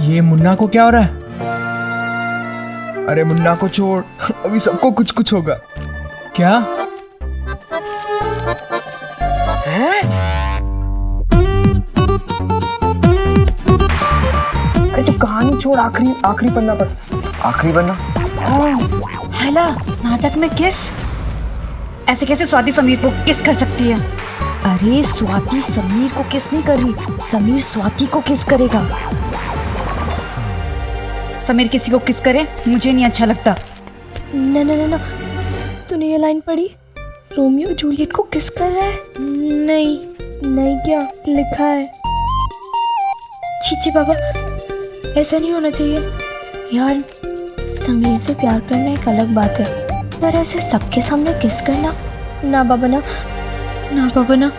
ये मुन्ना को क्या हो रहा है? अरे मुन्ना को छोड़, अभी सबको कुछ कुछ होगा। क्या है? अरे तो कहानी छोड़, आखिरी पन्ना पर। आखिरी पन्ना? हैला, नाटक में किस? ऐसे कैसे स्वाति समीर को किस कर सकती है? अरे स्वाति समीर को किस नहीं कर रही, समीर स्वाति को किस करेगा। समीर किसी को किस करे मुझे नहीं अच्छा लगता। ना ना ना ना, तूने ये लाइन पढ़ी? रोमियो जूलियट को किस कर रहा है? नहीं नहीं, क्या लिखा है? चीची बाबा, ऐसा नहीं होना चाहिए यार। समीर से प्यार करना एक अलग बात है, पर ऐसे सबके सामने किस करना, ना बाबा ना, ना बाबा ना,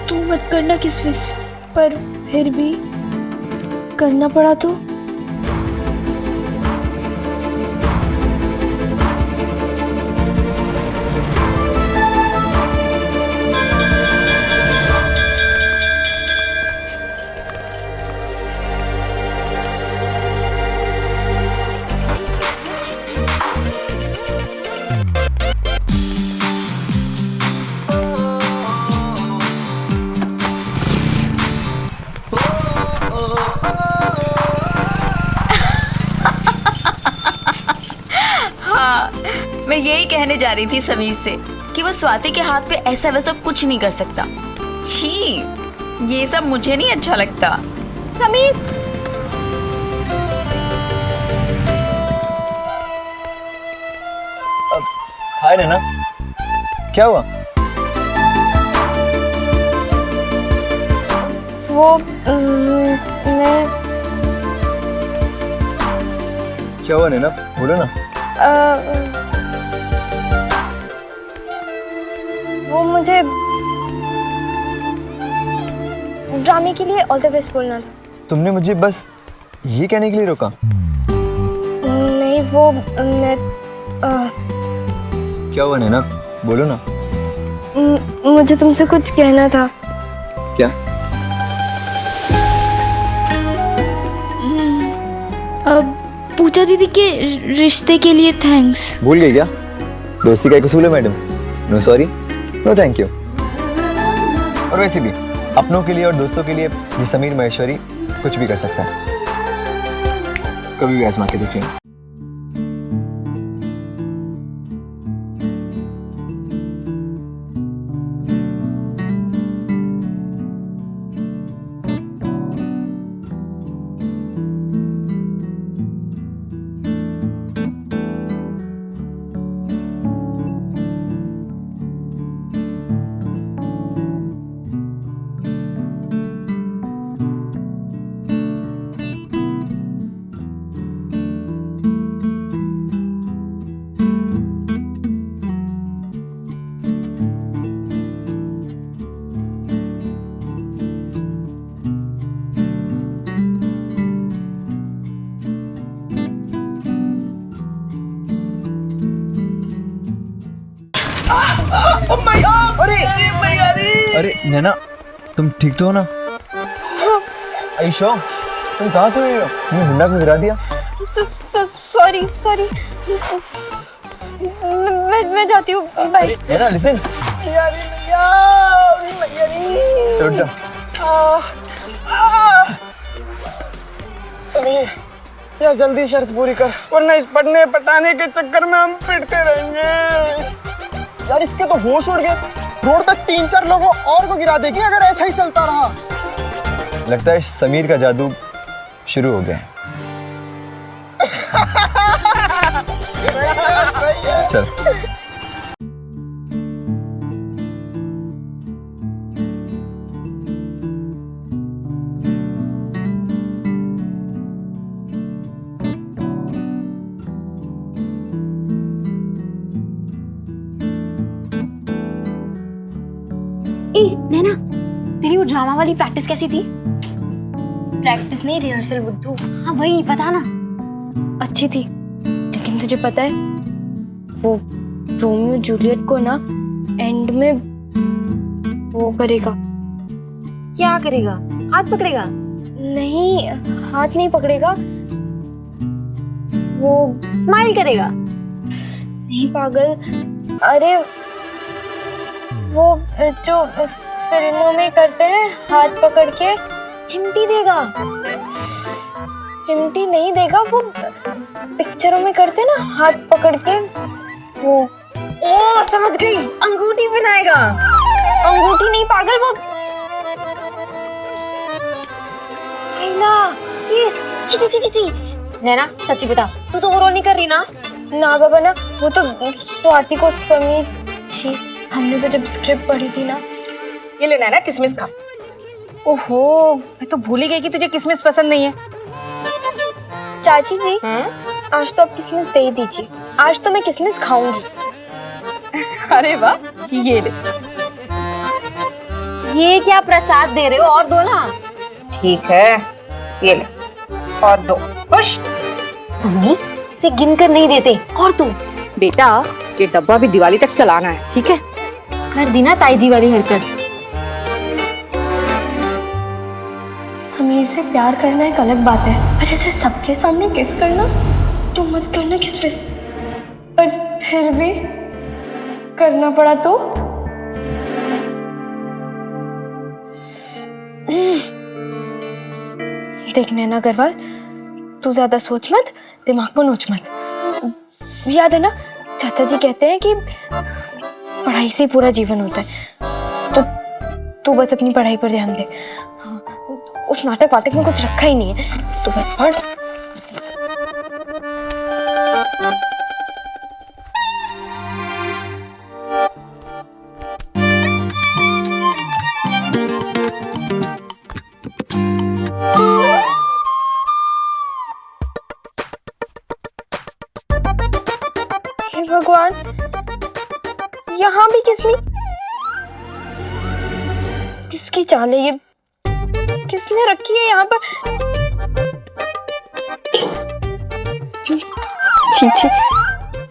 तू मत करना किस विस। पर फिर भी करना पड़ा तो? मैं यही कहने जा रही थी समीर से कि वो स्वाति के हाथ पे ऐसा वैसा कुछ नहीं कर सकता। छी, ये सब मुझे नहीं अच्छा लगता। समीर, हाय नैना, क्या हुआ? वो मैं क्या हुआ नैना, बोलो ना। वो मुझे ड्रामे के लिए ऑल द बेस्ट बोलना था। तुमने मुझे बस ये कहने के लिए रोका? नहीं, वो मैं क्या हुआ नैना, बोलो ना। मुझे तुमसे कुछ कहना था। क्या? अब पूजा दीदी के रिश्ते के लिए थैंक्स। भूल गई क्या? दोस्ती का एक उसूल है madam, no sorry no thank you. और वैसे भी अपनों के लिए और दोस्तों के लिए ये समीर महेश्वरी कुछ भी कर सकता है, कभी भी आजमा के देखिए। अरे नैना, तुम ठीक तो हो ना? आयशा, तुम कहाँ खो रही हो? तुमने हुंडा को गिरा दिया। सॉरी सॉरी, मैं जाती हूँ, बाय। नैना लिसन, उठ जा। समीर, यार जल्दी शर्त पूरी कर, वरना इस पढ़ने पटाने के चक्कर में हम पिटते रहेंगे। यार इसके तो होश उड़ गए, रोड तक 3-4 लोगों और को गिरा देगी अगर ऐसा ही चलता रहा। लगता है समीर का जादू शुरू हो गया है। चल। नैना, तेरी वो ड्रामा वाली प्रैक्टिस कैसी थी? प्रैक्टिस नहीं, रिहर्सल बुद्धू। हाँ वही, बता ना। अच्छी थी, लेकिन तुझे पता है वो रोमियो जूलियट को ना एंड में वो करेगा। क्या करेगा? हाथ पकड़ेगा? नहीं, हाथ नहीं पकड़ेगा, वो स्माइल करेगा। नहीं पागल, अरे वो जो फिल्मों में करते हैं हाथ पकड़ के, चिमटी देगा। चिमटी नहीं देगा, वो पिक्चरों में करते ना हाथ पकड़ के, वो ओ समझ गई, अंगूठी बनाएगा। अंगूठी नहीं पागल, वो किस? छी छी छी छी। नैना सच्ची बता, तू तो वो रोल नहीं कर रही ना? ना बाबा ना, वो तो स्वाति को समीर, छी हमने तो जब स्क्रिप्ट पढ़ी थी ना। ये ले नैना किसमिस खा। ओहो, मैं तो भूल ही गई कि तुझे किसमिस पसंद नहीं है। चाची जी आज तो आप किसमिस दे ही दीजिए, आज तो मैं किसमिस खाऊंगी। अरे वाह, ये ले। ये क्या प्रसाद दे रहे हो, और दो ना। ठीक है, ये ले और दो। खुश? मम्मी इसे गिन कर नहीं देते, और दो। बेटा ये डब्बा भी दिवाली तक चलाना है, ठीक है? कर दी ना ताई जी वाली हरकत। समीर से प्यार करना एक अलग बात है, पर ऐसे सबके सामने किस करना, तो मत करना किस, पर फिर भी करना पड़ा तो। देख नैना अग्रवाल, तू ज्यादा सोच मत, दिमाग को नोच मत। याद है ना चाचा जी कहते हैं कि पढ़ाई से पूरा जीवन होता है, तो तू बस अपनी पढ़ाई पर ध्यान दे। उस नाटक वाटक में कुछ रखा ही नहीं है, तो बस पढ़। हे भगवान, यहाँ भी किसकी चाल है ये? किसने रखी है यहाँ पर? छी छी,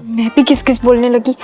मैं भी किस बोलने लगी।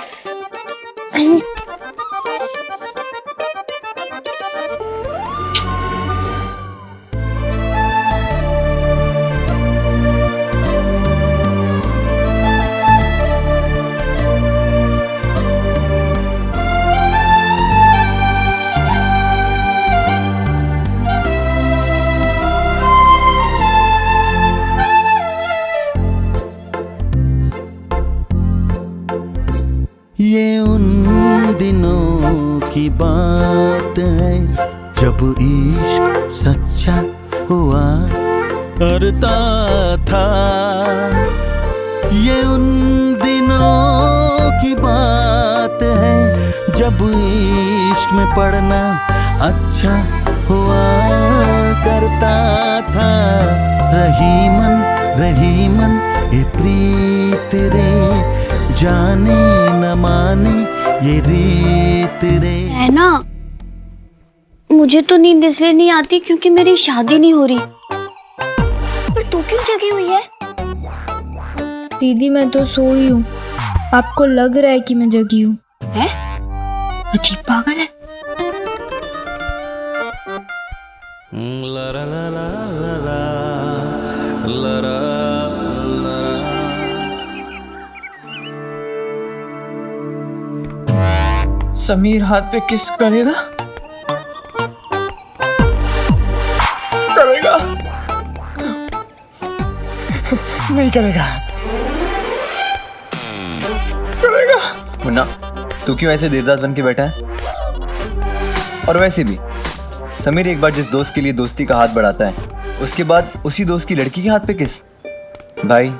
ये उन दिनों की बात है जब इश्क सच्चा हुआ करता था। ये उन दिनों की बात है जब इश्क में पढ़ना अच्छा हुआ करता था। रही मन ये प्रीत रे, जाने न माने ये रीत रे। है ना, मुझे तो नींद इसलिए नहीं आती क्योंकि मेरी शादी नहीं हो रही। पर तू क्यों जगी हुई है? दीदी मैं तो सोई हूँ, आपको लग रहा है कि मैं जगी हूँ। है? अजीब पागल है। समीर हाथ पे किस करेगा? नहीं करेगा। मुन्ना, तू क्यों ऐसे देवदास बन के बैठा है? और वैसे भी समीर एक बार जिस दोस्त के लिए दोस्ती का हाथ बढ़ाता है, उसके बाद उसी दोस्त की लड़की के हाथ पे किस? भाई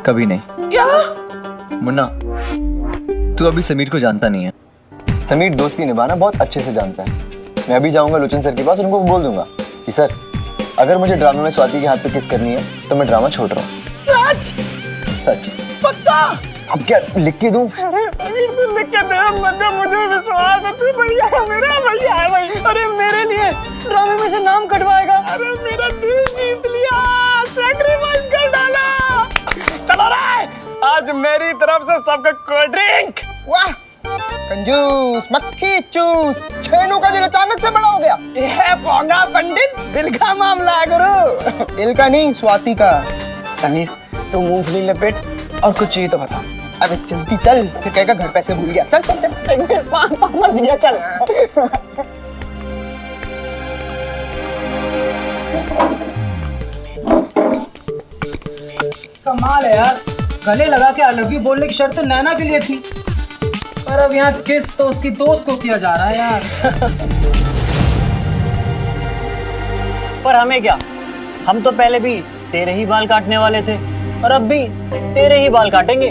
कभी नहीं। क्या? मुन्ना, तू अभी समीर को जानता नहीं है। समीर दोस्ती निभाना बहुत अच्छे से जानता है। मैं अभी जाऊंगा लोचन सर के पास, उनको बोल दूंगा कि सर अगर मुझे ड्रामा में स्वाति के हाथ पे किस करनी है तो मैं ड्रामा छोड़ रहा हूँ। सच पक्का? अब क्या लिख के दूं? अरे समीर तू लिख के दे, मुझे विश्वास है तू भैया है, मेरा भैया है भाई। अरे मेरे लिए ड्रामे में से नाम कटवाएगा। अरे मेरा दिल जीत लिया, सैक्रिफाइस कर डाला। चलो रे, आज मेरी तरफ से सबका कोल्ड ड्रिंक। वाह कंजूस, मक्खी चूस, छेनू का दिल अचानक से बड़ा हो गया। ये पोंगा पंडित, दिल का मामला है गुरु। दिल का नहीं, स्वाति का। समीर तो मूंगफली लपेट और कुछ चाहिए तो बता। अबे जल्दी चल, फिर कहेगा घर पैसे भूल गया। चल चल चल। मर गया, चल। कमाल है यार, गले लगा के आई लव यू बोलने की शर्त तो नैना के लिए थी, पर अब यहाँ किस तो उसकी दोस्त को किया जा रहा है यार। पर हमें क्या, हम तो पहले भी तेरे ही बाल काटने वाले थे और अब भी तेरे ही बाल काटेंगे।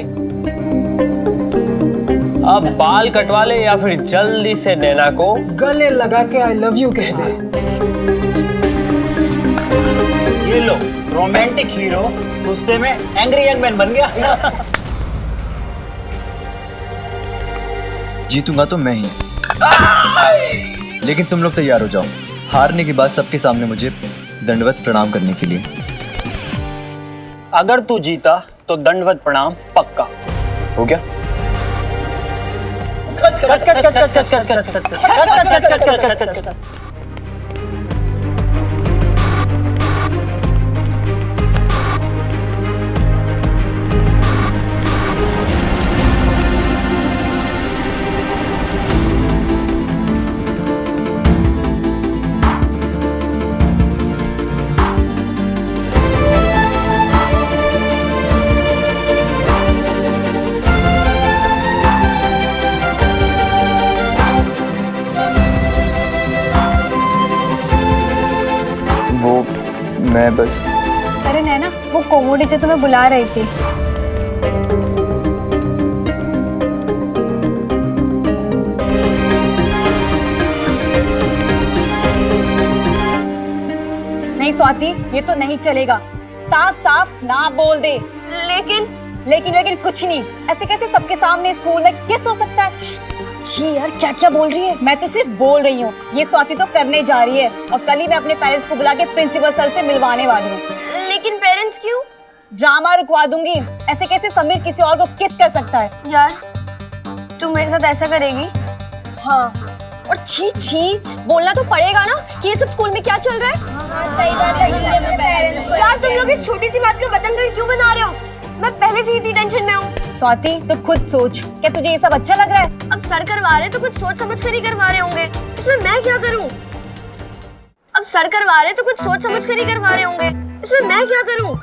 अब बाल कटवा ले या फिर जल्दी से नैना को गले लगा के आई लव यू कह दे। ये लो, रोमांटिक हीरो गुस्से में एंग्री यंग मैन बन गया। जीतूंगा तो मैं ही, लेकिन तुम लोग तैयार हो जाओ हारने के बाद सबके सामने मुझे दंडवत प्रणाम करने के लिए। अगर तू जीता तो दंडवत प्रणाम पक्का। हो गया? मैं बस। अरे नैना, वो कोमोडी से तुम्हें बुला रही थी। नहीं स्वाति, ये तो नहीं चलेगा। साफ साफ ना बोल दे। लेकिन कुछ नहीं। ऐसे कैसे सबके सामने स्कूल में किस हो सकता है? जी यार, क्या क्या बोल रही है? मैं तो सिर्फ बोल रही हूँ, ये स्वाति तो करने जा रही है और कल ही मैं अपने पेरेंट्स को बुला के प्रिंसिपल सर से मिलवाने वाली हूँ। लेकिन पेरेंट्स क्यों? ड्रामा रुकवा दूंगी। ऐसे कैसे समीर किसी और को किस कर सकता है? यार तू मेरे साथ ऐसा करेगी? हाँ, और छी छी बोलना तो पड़ेगा ना कि ये सब स्कूल में क्या चल रहा है। सही बात है यार, तुम लोग इस छोटी सी बात का बतंगड़ क्यों बना रहे हो? मैं पहले से ही इतनी टेंशन में हूँ। स्वाति, तो खुद सोच, क्या तुझे ये सब अच्छा लग रहा है? अब सर करवा रहे तो कुछ सोच समझ कर ही करवा रहे होंगे, इसमें मैं क्या करूँ? अब सर करवा रहे तो कुछ सोच समझ कर ही करवा रहे होंगे, इसमें मैं क्या करूँ?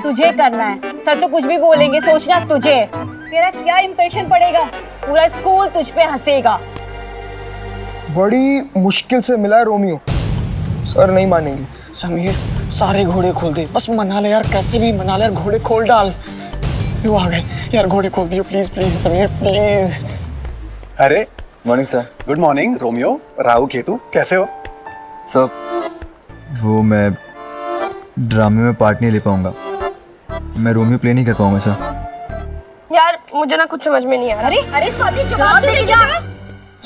तुझे करना है। सर तो कुछ भी बोलेंगे, सोचना तुझे। तेरा क्या इंप्रेशन पड़ेगा? पूरा स्कूल तुझ पे हंसेगा। बड़ी मुश्किल से मिला है रोमियो, सर नहीं मानेंगे। समीर, सारे घोड़े खोल दे, बस मना ले यार, कैसे भी मना ले यार, घोड़े खोल डाल। लो आ गए यार, घोड़े खोल दियो प्लीज प्लीज समीर प्लीज। अरे morning sir. Good morning Romeo, Rahu Ketu, कैसे हो? सर वो मैं ड्रामे में पार्ट नहीं ले पाऊंगा, मैं रोमियो प्ले नहीं कर पाऊंगा सर। यार मुझे ना कुछ समझ में नहीं आ रहा। अरे स्वाति, जवाब दे जा।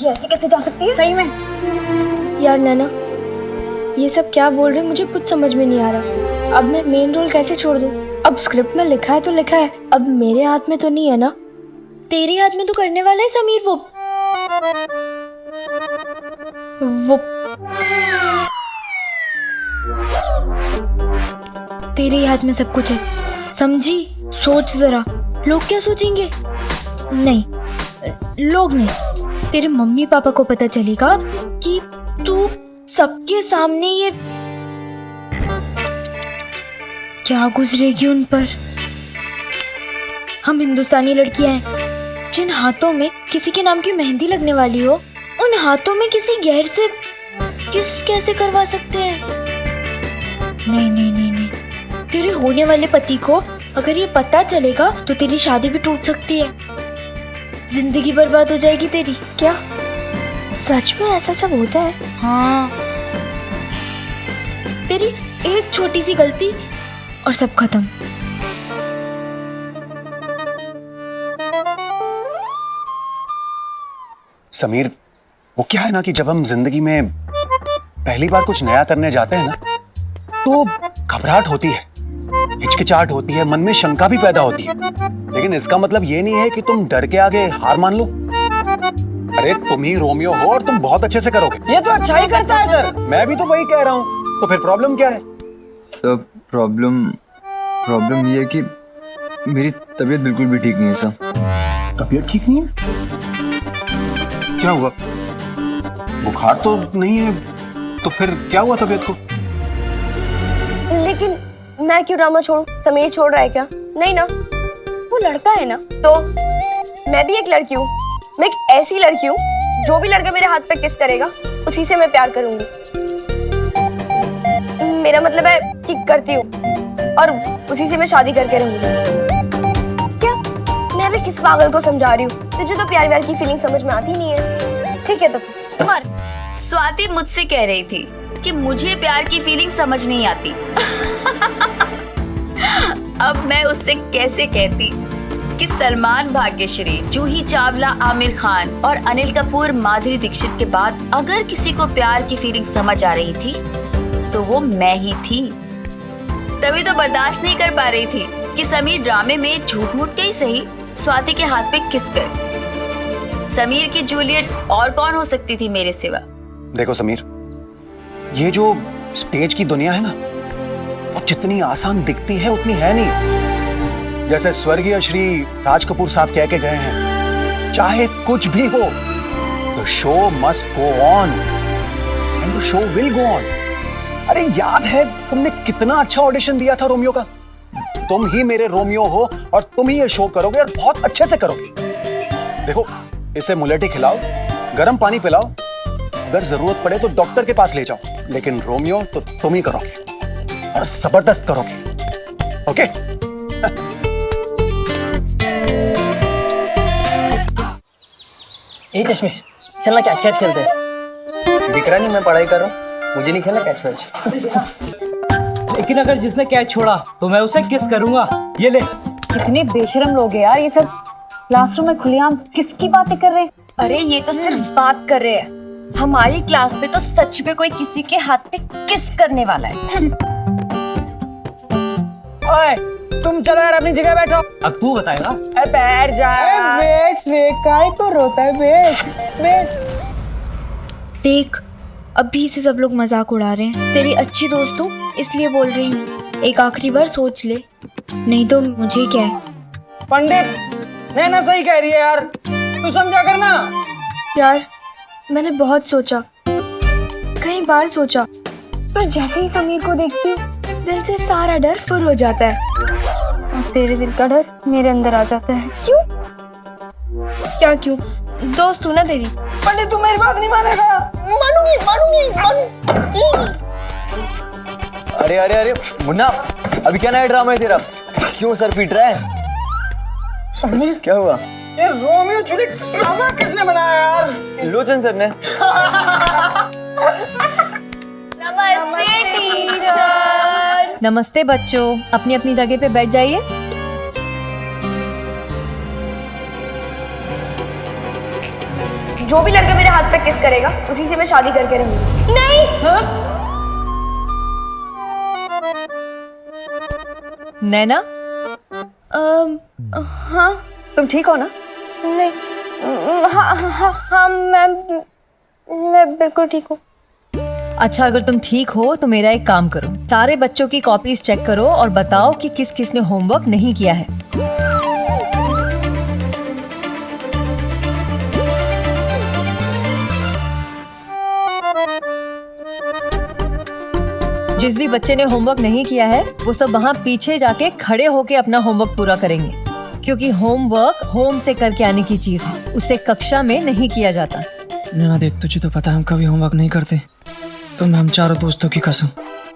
ये ऐसे कैसे जा सकती है? सही में यार नैना, ये सब क्या बोल रहे हैं, मुझे कुछ समझ में नहीं आ रहा। अब मैं मेन रोल कैसे छोड़ दूं? अब स्क्रिप्ट में लिखा है तो लिखा है, अब मेरे हाथ में तो नहीं है ना। तेरे हाथ में तो करने वाला है समीर। वो तेरे हाथ में सब कुछ है, समझी? सोच जरा, लोग क्या सोचेंगे? नहीं, लोग नहीं, तेरे मम्मी पापा को पता चलेगा कि तू सबके सामने ये क्या गुजरेगी उन पर। हम हिंदुस्तानी लड़कियां हैं, जिन हाथों में किसी के नाम की मेहंदी लगने वाली हो, उन हाथों में किसी गैर से किस कैसे करवा सकते हैं? नहीं नहीं नहीं नहीं, तेरे होने वाले पति को अगर ये पता चलेगा तो तेरी शादी भी टूट सकती है, जिंदगी बर्बाद हो जाएगी तेरी। क्या सच में ऐसा सब होता है? हाँ, तेरी एक छोटी सी गलती और सब खत्म। समीर, वो क्या है ना कि जब हम जिंदगी में पहली बार कुछ नया करने जाते हैं ना, तो घबराहट होती है, हिचकिचाहट होती है, मन में शंका भी पैदा होती है। लेकिन इसका मतलब ये नहीं है कि तुम डर के आगे हार मान लो। अरे तुम ही रोमियो हो और तुम बहुत अच्छे से करोगे। ये तो अच्छा ही करता है सर। मैं भी तो वही कह रहा हूँ, तो फिर प्रॉब्लम क्या है? सर प्रॉब्लम ये है कि मेरी तबीयत बिल्कुल भी ठीक नहीं है सर। तबीयत ठीक नहीं है? क्या हुआ? बुखार तो नहीं है, तो फिर क्या हुआ तबीयत को? लेकिन मैं क्यों ड्रामा छोड़ूं? समीर छोड़ रहा है क्या? नहीं ना, वो लड़का है ना। तो मैं भी एक लड़की हूँ, मैं एक ऐसी लड़की हूँ जो भी लड़का मेरे हाथ पे किस करेगा उसी से मैं प्यार करूंगी। मेरा मतलब है कि करती हूँ और उसी से मैं शादी करके रहूंगी। क्या मैं भी किस पागल को समझा रही हूँ? तुझे तो प्यार व्यार की फीलिंग समझ में आती नहीं है। ठीक है तो मर। स्वाति मुझसे कह रही थी कि मुझे प्यार की फीलिंग समझ नहीं आती। अब मैं उससे कैसे कहती कि सलमान, भाग्यश्री, जूही चावला, आमिर खान और अनिल कपूर, माधुरी दीक्षित के बाद अगर किसी को प्यार की फीलिंग समझ आ रही थी तो वो मैं ही थी। तभी तो बर्दाश्त नहीं कर पा रही थी कि समीर ड्रामे में झूठ मूठ के ही सही स्वाति के हाथ पे किस करे। समीर की जूलियट और कौन हो सकती थी मेरे सिवा? देखो समीर, ये जो स्टेज की दुनिया है ना, वो जितनी आसान दिखती है उतनी है नहीं। जैसे स्वर्गीय श्री राज कपूर साहब कह के गए हैं, चाहे कुछ भी हो, the show must go on and the show will go on. अरे याद है तुमने कितना अच्छा ऑडिशन दिया था रोमियो का? तुम ही मेरे रोमियो हो और तुम ही ये शो करोगे और बहुत अच्छे से करोगे। देखो, इसे मुलेठी खिलाओ, गर्म पानी पिलाओ, अगर जरूरत पड़े तो डॉक्टर के पास ले जाओ, लेकिन रोमियो तो तुम ही करोगे और जबरदस्त करोगे। ओके? ए चश्मिश, चलना कैच कैच खेलते हैं। दिख रहा नहीं मैं पढ़ाई कर रहा हूँ, मुझे नहीं खेलना कैच कैच। लेकिन अगर जिसने कैच छोड़ा तो मैं उसे किस करूंगा। ये ले। कितने बेशरम लोग हैं यार ये सब। क्लासरूम में खुलेआम किसकी बातें कर रहे हैं? अरे ये तो सिर्फ बात कर रहे हैं, हमारी क्लास पे तो सच में कोई किसी के हाथ पे किस करने वाला है। ओए, तुम चलो यार अपनी जगह बैठो। अब तू बताएगा। बैठ जा। बैठ रे, काय को रोता है? बैठ बैठ। देख, अभी से सब लोग मजाक उड़ा रहे हैं। तेरी अच्छी दोस्त हूँ इसलिए बोल रही हूँ, एक आखिरी बार सोच ले, नहीं तो मुझे क्या है। पंडित, नैना सही कह रही है यार, तू समझा करना। यार मैंने बहुत सोचा, कई बार सोचा, पर जैसे ही समीर को देखती हूँ दिल से सारा डर फुर हो जाता है और तेरे दिल का डर मेरे अंदर आ जाता है। क्यों? क्या क्यों? दोस्त हूँ ना तेरी। पंडित तू मेरी बात नहीं मानेगा। मानूंगी मानूंगी जी। अरे अरे अरे मुन्ना, अभी क्या नया ड्रामा है तेरा? क्यों सर पीट रहा है? समीर, क्या हुआ? ये रोमियो जूलियट ड्रामा किसने बनाया यार? लोचन सर ने। नमस्ते टीचर। नमस्ते बच्चों, अपनी अपनी जगह पे बैठ जाइए। जो भी लड़का मेरे हाथ पे किस करेगा उसी से मैं शादी करके रहूंगी। नहीं। नैना, हाँ तुम ठीक हो ना? नहीं, हाँ मैं बिल्कुल ठीक हूँ। अच्छा, अगर तुम ठीक हो तो मेरा एक काम करो, सारे बच्चों की कॉपीज चेक करो और बताओ कि किस किस ने होमवर्क नहीं किया है। जिस भी बच्चे ने होमवर्क नहीं किया है वो सब वहाँ पीछे जाके खड़े होके अपना होमवर्क पूरा करेंगे, क्योंकि होमवर्क होम से करके आने की चीज है, उसे कक्षा में नहीं किया जाता। नैना देख, तुझे तो पता है हम कभी होमवर्क नहीं करते, तो हम चारों दोस्तों की कसम,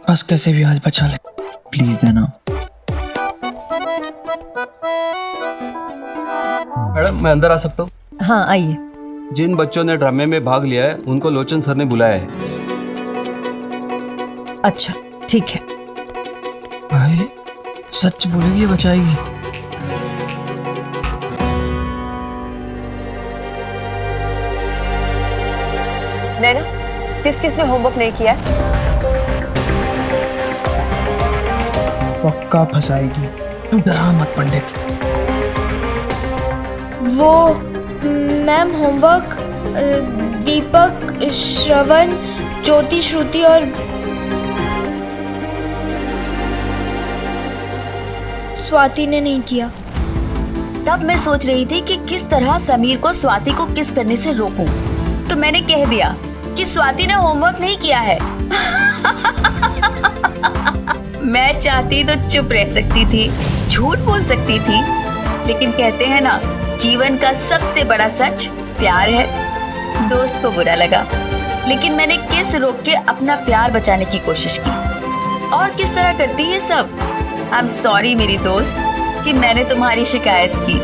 बस कैसे भी आज बचा ले प्लीज नैना। मैडम मैं अंदर आ सकता हूँ? हाँ आइए। जिन बच्चों ने ड्रामे में भाग लिया है उनको लोचन सर ने बुलाया है। अच्छा ठीक है। भाई सच बोलेगी ये बचाएगी? नैना, किस किस ने होमवर्क नहीं किया? पक्का फंसाएगी, तू डरा मत पंडित। वो मैम होमवर्क दीपक, श्रवण, ज्योति, श्रुति और स्वाति ने नहीं किया। तब मैं सोच रही थी कि किस तरह समीर को स्वाति को किस करने से रोकूं। तो मैंने कह दिया कि स्वाति ने होमवर्क नहीं किया है। मैं चाहती तो चुप रह सकती थी, झूठ बोल सकती थी, लेकिन कहते हैं ना, जीवन का सबसे बड़ा सच प्यार है। दोस्त को बुरा लगा, लेकिन मैंने किस रोक के अपना प्यार बचाने की कोशिश की। और किस तरह करती है सब। आई एम सॉरी मेरी दोस्त कि मैंने तुम्हारी शिकायत की।